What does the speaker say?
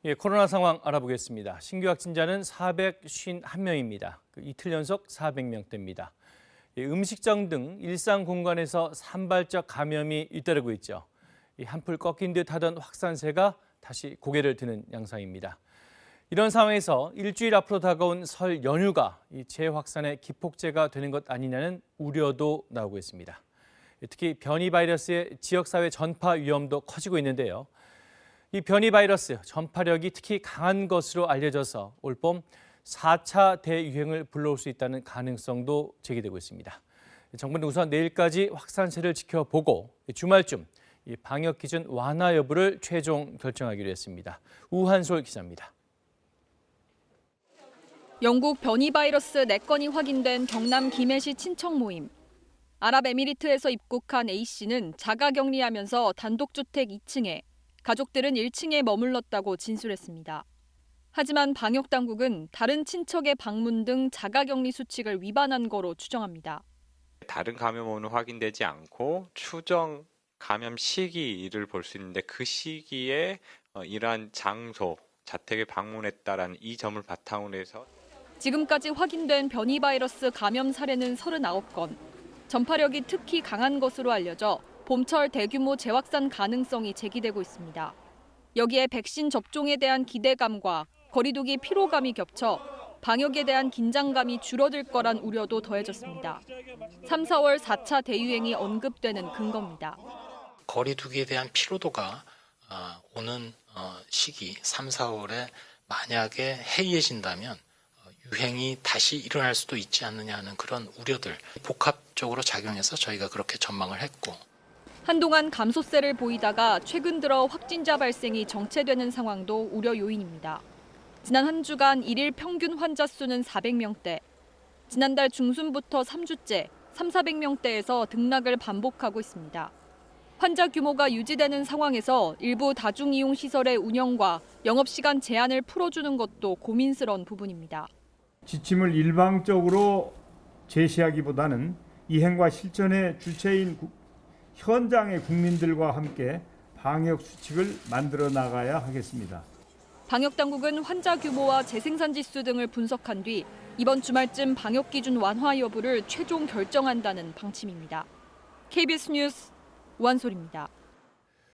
예, 코로나 상황 알아보겠습니다. 신규 확진자는 451명입니다. 이틀 연속 400명대입니다. 예, 음식점 등 일상 공간에서 산발적 감염이 잇따르고 있죠. 한풀 꺾인 듯 하던 확산세가 다시 고개를 드는 양상입니다. 이런 상황에서 일주일 앞으로 다가온 설 연휴가 재확산의 기폭제가 되는 것 아니냐는 우려도 나오고 있습니다. 특히 변이 바이러스의 지역사회 전파 위험도 커지고 있는데요. 이 변이 바이러스 전파력이 특히 강한 것으로 알려져서 올봄 4차 대유행을 불러올 수 있다는 가능성도 제기되고 있습니다. 정부는 우선 내일까지 확산세를 지켜보고 주말쯤 방역 기준 완화 여부를 최종 결정하기로 했습니다. 우한솔 기자입니다. 영국 변이 바이러스 4건이 확인된 경남 김해시 친척 모임. 아랍에미리트에서 입국한 A씨는 자가격리하면서 단독주택 2층에, 가족들은 1층에 머물렀다고 진술했습니다. 하지만 방역당국은 다른 친척의 방문 등 자가격리 수칙을 위반한 거로 추정합니다. 다른 감염원은 확인되지 않고 추정 감염 시기를 볼 수 있는데 그 시기에 이러한 장소, 자택에 방문했다라는 이 점을 바탕으로 해서 지금까지 확인된 변이 바이러스 감염 사례는 39건. 전파력이 특히 강한 것으로 알려져 봄철 대규모 재확산 가능성이 제기되고 있습니다. 여기에 백신 접종에 대한 기대감과 거리두기 피로감이 겹쳐 방역에 대한 긴장감이 줄어들 거란 우려도 더해졌습니다. 3, 4월 4차 대유행이 언급되는 근거입니다. 거리두기에 대한 피로도가 오는 시기 3, 4월에 만약에 해이해진다면 유행이 다시 일어날 수도 있지 않느냐 하는 그런 우려들 복합적으로 작용해서 저희가 그렇게 전망을 했고. 한동안 감소세를 보이다가 최근 들어 확진자 발생이 정체되는 상황도 우려 요인입니다. 지난 한 주간 일일 평균 환자 수는 400명대. 지난달 중순부터 3주째 3,400명대에서 등락을 반복하고 있습니다. 환자 규모가 유지되는 상황에서 일부 다중이용 시설의 운영과 영업시간 제한을 풀어주는 것도 고민스러운 부분입니다. 지침을 일방적으로 제시하기보다는 이행과 실천의 주체인 현장의 국민들과 함께 방역 수칙을 만들어 나가야 하겠습니다. 방역당국은 환자 규모와 재생산 지수 등을 분석한 뒤 이번 주말쯤 방역 기준 완화 여부를 최종 결정한다는 방침입니다. KBS 뉴스 우한솔입니다.